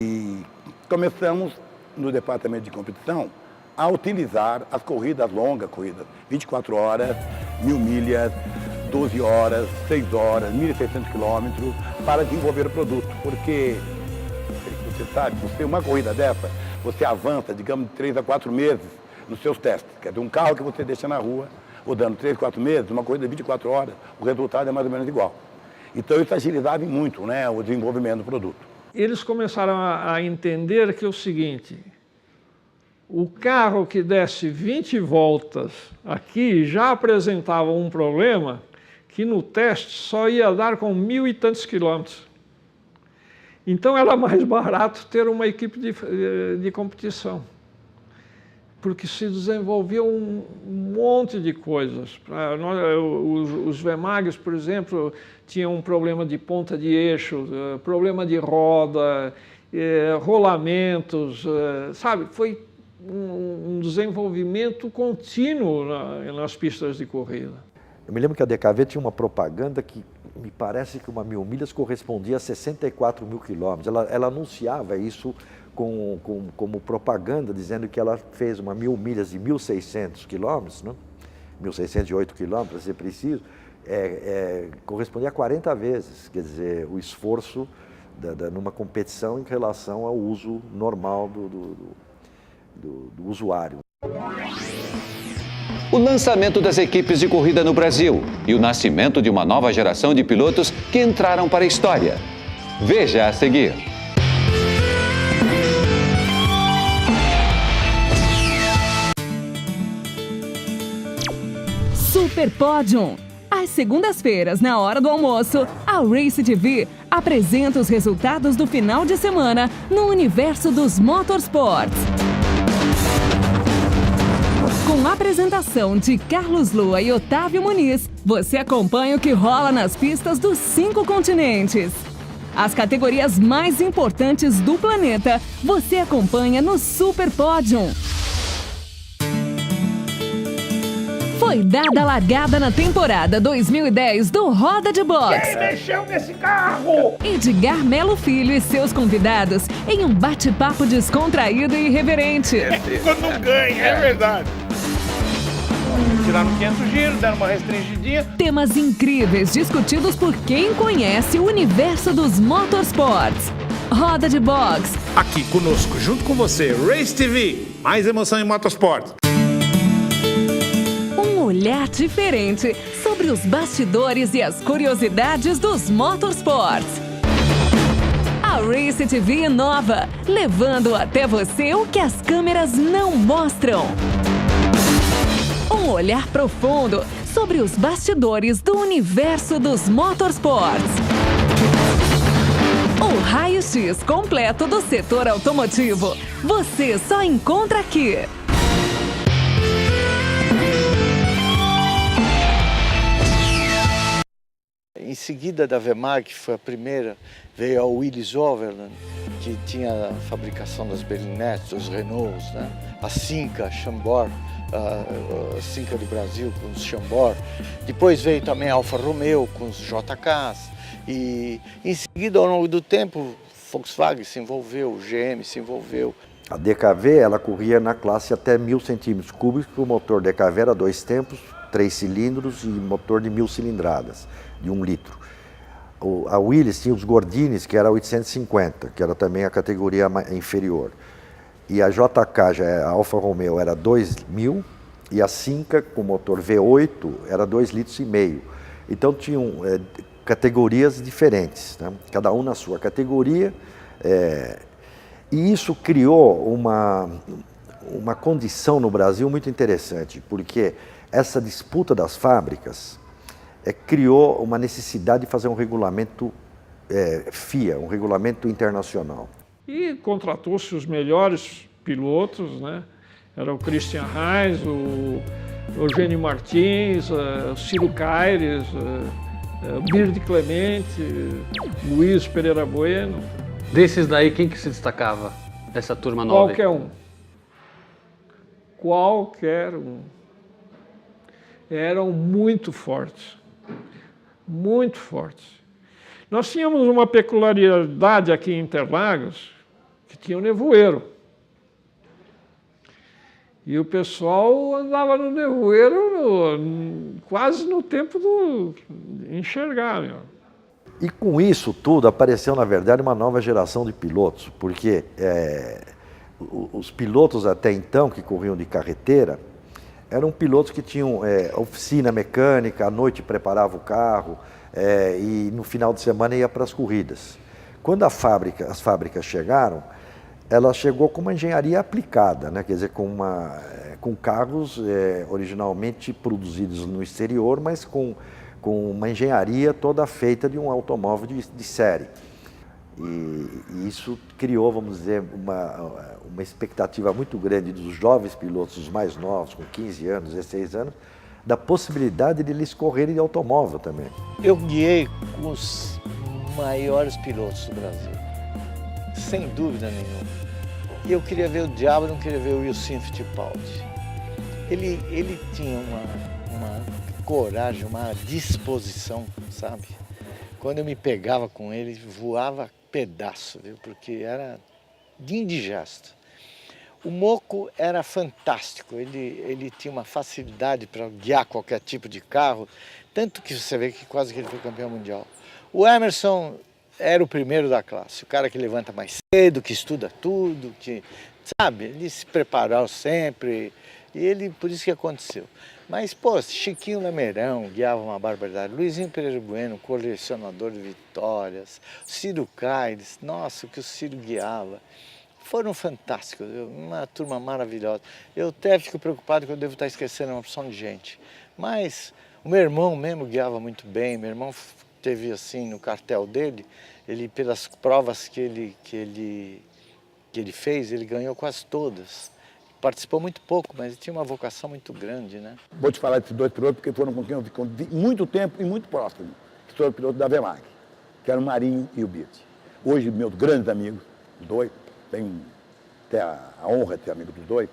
E começamos, no departamento de competição, a utilizar as corridas longas, 24 horas, 1000 milhas, 12 horas, 6 horas, 1.600 quilômetros, para desenvolver o produto. Porque, você sabe, você uma corrida dessa, você avança, digamos, de 3 a 4 meses nos seus testes. Quer dizer, um carro que você deixa na rua, rodando 3, 4 meses, uma corrida de 24 horas, o resultado é mais ou menos igual. Então isso agilizava muito, né, o desenvolvimento do produto. Eles começaram a entender que é o seguinte: o carro que desse 20 voltas aqui já apresentava um problema que no teste só ia dar com 1000 e tantos quilômetros. Então era mais barato ter uma equipe de competição, porque se desenvolveu um monte de coisas. Os VMAGs, por exemplo, tinham um problema de ponta de eixo, problema de roda, rolamentos, sabe? Foi um desenvolvimento contínuo nas pistas de corrida. Eu me lembro que a DKV tinha uma propaganda que me parece que uma 1000 milhas correspondia a 64 mil quilômetros. Ela anunciava isso como propaganda, dizendo que ela fez uma 1000 milhas de 1.600 quilômetros, né? 1.608 quilômetros, para ser preciso, correspondia a 40 vezes, quer dizer, o esforço numa competição em relação ao uso normal do usuário. O lançamento das equipes de corrida no Brasil e o nascimento de uma nova geração de pilotos que entraram para a história. Veja a seguir. Super Pódium. Às segundas-feiras, na hora do almoço, a Race TV apresenta os resultados do final de semana no universo dos motorsports. Com a apresentação de Carlos Lua e Otávio Muniz, você acompanha o que rola nas pistas dos 5 continentes. As categorias mais importantes do planeta, você acompanha no Super Pódium. Foi dada a largada na temporada 2010 do Roda de Boxe. Quem mexeu nesse carro? Edgar Melo Filho e seus convidados em um bate-papo descontraído e irreverente. Quando ganha, é verdade. Tiraram 500 giros, deram uma restringidinha. Temas incríveis discutidos por quem conhece o universo dos motorsports. Roda de Boxe. Aqui conosco, junto com você, Race TV. Mais emoção em motorsport. Um olhar diferente sobre os bastidores e as curiosidades dos motorsports. A Race TV inova, levando até você o que as câmeras não mostram. Um olhar profundo sobre os bastidores do universo dos motorsports. O raio-x completo do setor automotivo. Você só encontra aqui. Em seguida da VMAG, que foi a primeira, veio a Willys Overland, que tinha a fabricação das Berlinettes, dos Renaults, né? A Cinca, a Chambord, a Cinca do Brasil com os Chambord. Depois veio também a Alfa Romeo com os JKs. E em seguida, ao longo do tempo, Volkswagen se envolveu, GM se envolveu. A DKV, ela corria na classe até 1000 centímetros cúbicos, o motor DKV era 2 tempos, 3 cilindros e motor de 1000 cilindradas, de 1 litro. A Willys tinha os Gordines, que era 850, que era também a categoria inferior. E a JK, a Alfa Romeo, era 2000, e a Cinca, com motor V8, era 2,5 litros. Então tinham categorias diferentes, né? Cada um na sua categoria. E isso criou uma condição no Brasil muito interessante, porque essa disputa das fábricas criou uma necessidade de fazer um regulamento FIA, um regulamento internacional. E contratou-se os melhores pilotos, né? Era o Christian Reis, o Eugênio Martins, o Ciro Caires, o Bird Clemente, Luiz Pereira Bueno. Desses daí, quem que se destacava dessa turma nova? Qualquer um. Qualquer um. Eram muito fortes. Muito fortes. Nós tínhamos uma peculiaridade aqui em Interlagos, que tinha o nevoeiro. E o pessoal andava no nevoeiro quase no tempo do enxergar. Meu. E com isso tudo apareceu, na verdade, uma nova geração de pilotos, porque os pilotos até então que corriam de carreteira eram pilotos que tinham oficina mecânica, à noite preparava o carro e no final de semana ia para as corridas. Quando as fábricas chegaram, ela chegou com uma engenharia aplicada, né? Quer dizer, com carros originalmente produzidos no exterior, mas com uma engenharia toda feita de um automóvel de série. E isso criou, vamos dizer, uma expectativa muito grande dos jovens pilotos, os mais novos, com 15 anos, 16 anos, da possibilidade de eles correrem de automóvel também. Eu guiei com os maiores pilotos do Brasil, sem dúvida nenhuma. E eu queria ver o diabo, não queria ver o Wilson Fittipaldi. Ele tinha uma coragem, uma disposição, sabe? Quando eu me pegava com ele, voava pedaço, viu? Porque era de indigesto. O Moco era fantástico, ele tinha uma facilidade para guiar qualquer tipo de carro, tanto que você vê que quase que ele foi campeão mundial. O Emerson era o primeiro da classe, o cara que levanta mais cedo, que estuda tudo, que, sabe, ele se preparou sempre, e ele, por isso que aconteceu. Mas, pô, Chiquinho Lameirão guiava uma barbaridade, Luizinho Pereira Bueno, colecionador de vitórias, Ciro Caires, nossa, o que o Ciro guiava. Foram fantásticos, uma turma maravilhosa. Eu até fico preocupado que eu devo estar esquecendo uma opção de gente. Mas o meu irmão mesmo guiava muito bem, meu irmão teve assim no cartel dele, ele pelas provas que ele fez, ele ganhou quase todas. Participou muito pouco, mas ele tinha uma vocação muito grande, né? Vou te falar desses dois pilotos porque foram com quem eu fiquei muito tempo e muito próximo, que foram pilotos da Vemag, que eram o Marinho e o Bird. Hoje, meus grandes amigos, os dois, tenho até a honra de ser amigo dos dois.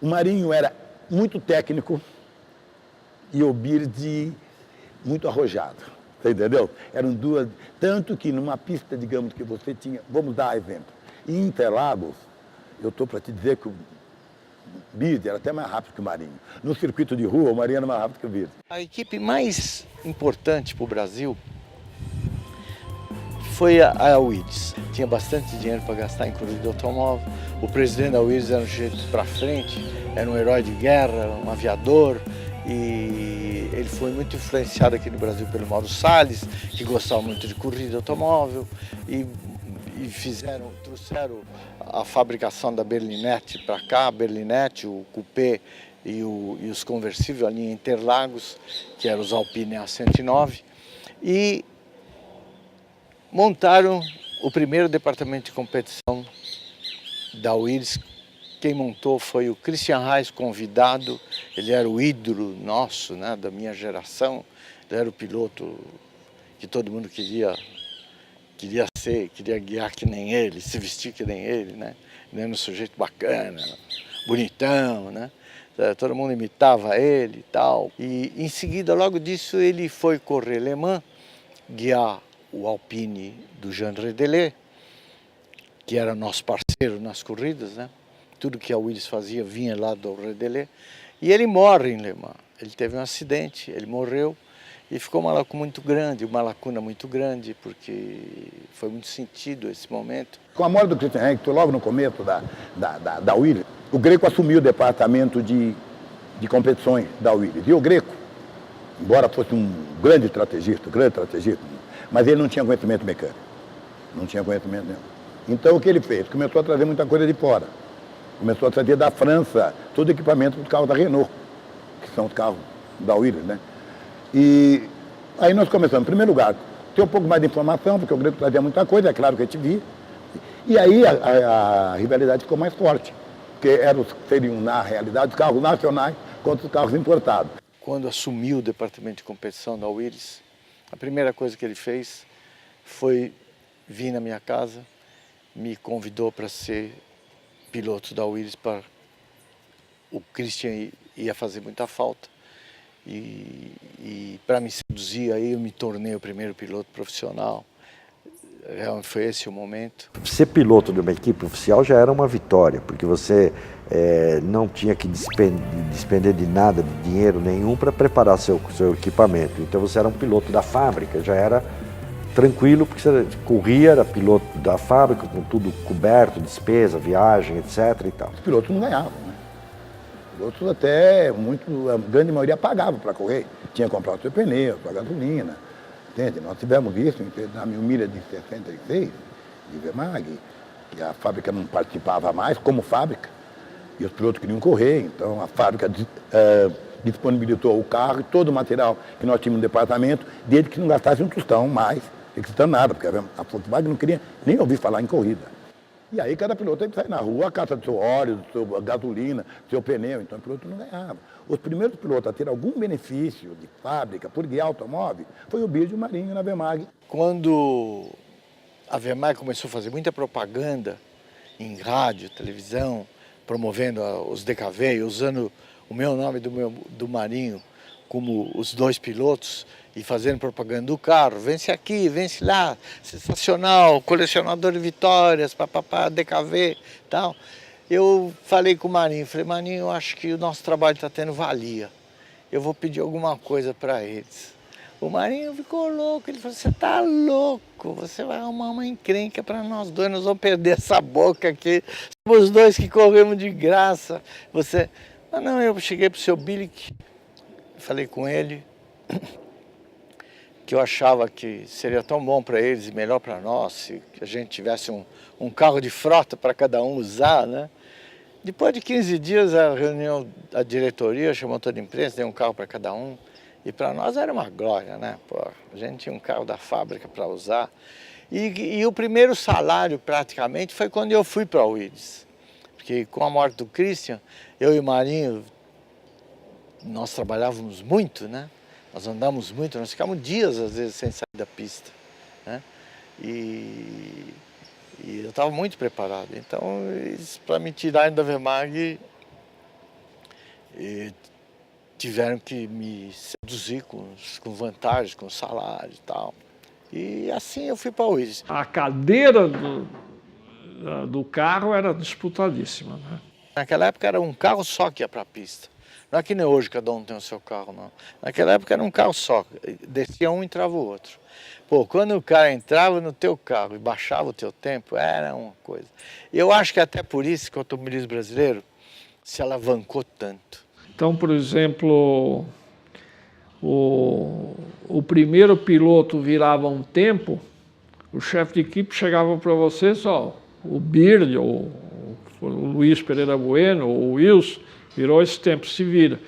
O Marinho era muito técnico e o Bird muito arrojado, você entendeu? Eram duas, tanto que numa pista, digamos, que você tinha, vamos dar exemplo, em Interlagos, eu estou para te dizer que o Bird era até mais rápido que o Marinho. No circuito de rua, o Marinho era mais rápido que o Bird. A equipe mais importante para o Brasil foi a Willis. Tinha bastante dinheiro para gastar em corrida de automóvel. O presidente da Willis era um sujeito para frente, era um herói de guerra, um aviador. E ele foi muito influenciado aqui no Brasil pelo Mauro Salles, que gostava muito de corrida de automóvel. E trouxeram a fabricação da Berlinette para cá, a Berlinette, o Coupé e os conversíveis ali em Interlagos, que eram os Alpine A109. E montaram o primeiro departamento de competição da Willis. Quem montou foi o Christian Reis, convidado. Ele era o ídolo nosso, né, da minha geração. Ele era o piloto que todo mundo queria ser, queria guiar que nem ele, se vestir que nem ele, né? Ele era um sujeito bacana, bonitão, né? Todo mundo imitava ele e tal. E em seguida, logo disso, ele foi correr Le Mans, guiar o Alpine do Jean Redelais, que era nosso parceiro nas corridas, né? Tudo que a Willis fazia vinha lá do Redelais. E ele morre em Le Mans. Ele teve um acidente, ele morreu e ficou uma lacuna muito grande, porque foi muito sentido esse momento. Com a morte do Christian Reis, logo no começo da Willis, o Greco assumiu o departamento de competições da Willis. E o Greco, embora fosse um grande estrategista, mas ele não tinha conhecimento mecânico. Não tinha conhecimento nenhum. Então o que ele fez? Começou a trazer muita coisa de fora. Começou a trazer da França todo o equipamento dos carros da Renault, que são os carros da Willis, né? E aí nós começamos, em primeiro lugar, ter um pouco mais de informação, porque o Greco trazia muita coisa, é claro que a gente via. E aí a rivalidade ficou mais forte, porque seriam, na realidade, os carros nacionais contra os carros importados. Quando assumiu o departamento de competição da Willis, a primeira coisa que ele fez foi vir na minha casa, me convidou para ser piloto da Willis. O Christian ia fazer muita falta. E para me seduzir, aí eu me tornei o primeiro piloto profissional. realmente foi esse o momento. Ser piloto de uma equipe oficial já era uma vitória, porque você não tinha que despender de nada, de dinheiro nenhum, para preparar seu equipamento. Então você era um piloto da fábrica, já era tranquilo, porque você corria, era piloto da fábrica, com tudo coberto, despesa, viagem, etc. e tal. Os pilotos não ganhavam, né? Os pilotos até, a grande maioria pagava para correr. Tinha que comprar o seu pneu, sua gasolina. Entende? Nós tivemos isso na 1000 milhas de 66, de Vermag, que a fábrica não participava mais como fábrica, e os pilotos queriam correr, então a fábrica disponibilitou o carro e todo o material que nós tínhamos no departamento, desde que não gastasse um tostão mais, não nada, porque a Volkswagen não queria nem ouvir falar em corrida. E aí cada piloto tem que sair na rua, a cata do seu óleo, do seu gasolina, do seu pneu, então o piloto não ganhava. Os primeiros pilotos a ter algum benefício de fábrica por guiar automóvel foi o Birgio e o Marinho na Vermag. Quando a Vermag começou a fazer muita propaganda em rádio, televisão, promovendo os DKV, usando o meu nome do Marinho como os dois pilotos e fazendo propaganda do carro, vence aqui, vence lá, sensacional, colecionador de vitórias, papapá, DKV e tal. Eu falei com o Marinho, falei, Marinho, eu acho que o nosso trabalho está tendo valia. Eu vou pedir alguma coisa para eles. O Marinho ficou louco, ele falou, você está louco, você vai arrumar uma encrenca para nós dois, nós vamos perder essa boca aqui, somos os dois que corremos de graça. Você... Não, eu cheguei para o seu Bilic, falei com ele, que eu achava que seria tão bom para eles e melhor para nós, se a gente tivesse um carro de frota para cada um usar, né? Depois de 15 dias, a reunião da diretoria chamou toda a imprensa, deu um carro para cada um, e para nós era uma glória, né? Pô, a gente tinha um carro da fábrica para usar. E o primeiro salário, praticamente, foi quando eu fui para a Willis. Porque com a morte do Christian, eu e o Marinho, nós trabalhávamos muito, né? Nós andamos muito, nós ficamos dias, às vezes, sem sair da pista, né? E eu estava muito preparado. Então, para me tirarem da Vermag, tiveram que me seduzir com vantagens, com salário e tal. E assim eu fui para a Willis. A cadeira do carro era disputadíssima, né? Naquela época era um carro só que ia para a pista. Não é que nem hoje, cada um tem o seu carro, não. Naquela época era um carro só, descia um e entrava o outro. Pô, quando o cara entrava no teu carro e baixava o teu tempo, era uma coisa. Eu acho que até por isso que o automobilismo brasileiro se alavancou tanto. Então, por exemplo, o primeiro piloto virava um tempo, o chefe de equipe chegava para você só, o Bird, o Luiz Pereira Bueno, o Wilson, virou esse tempo, se vira.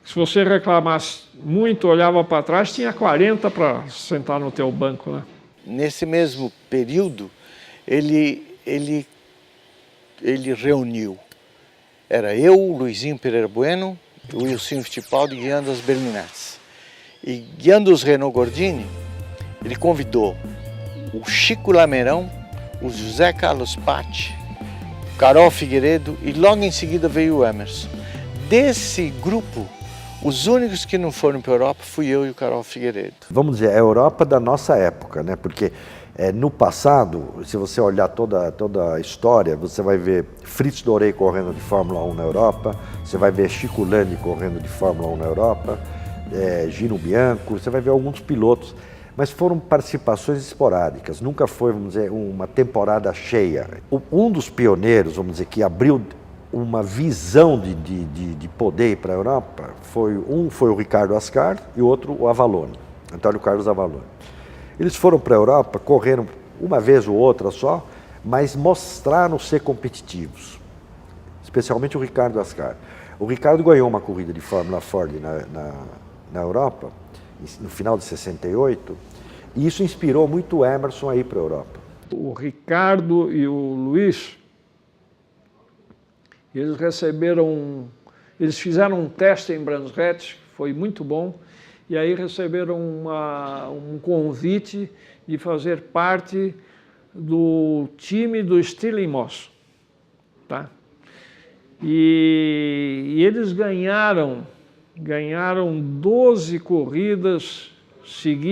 Se você reclamasse muito, olhava para trás, tinha 40 para sentar no teu banco, né? Nesse mesmo período, ele reuniu. Era eu, o Luizinho Pereira Bueno, o Wilson Fittipaldi guiando as Berlinettes. E guiando os Renault Gordini, ele convidou o Chico Lameirão, o José Carlos Patti, o Carol Figueiredo e logo em seguida veio o Emerson. Desse grupo, os únicos que não foram para a Europa fui eu e o Carol Figueiredo. Vamos dizer, a Europa da nossa época, né? Porque no passado, se você olhar toda a história, você vai ver Fritz Doré correndo de Fórmula 1 na Europa, você vai ver Chico Landi correndo de Fórmula 1 na Europa, Gino Bianco, você vai ver alguns pilotos, mas foram participações esporádicas, nunca foi, vamos dizer, uma temporada cheia. Um dos pioneiros, vamos dizer, que abriu uma visão de poder para a Europa, foi o Ricardo Ascar e o outro o Avalone, Antônio Carlos Avalone. Eles foram para a Europa, correram uma vez ou outra só, mas mostraram ser competitivos, especialmente o Ricardo Ascar. O Ricardo ganhou uma corrida de Fórmula Ford na Europa, no final de 68, e isso inspirou muito o Emerson a ir para a Europa. O Ricardo e o Luiz, eles fizeram um teste em Brands Hatch, foi muito bom, e aí receberam um convite de fazer parte do time do Stirling Moss, tá? E eles ganharam 12 corridas seguidas.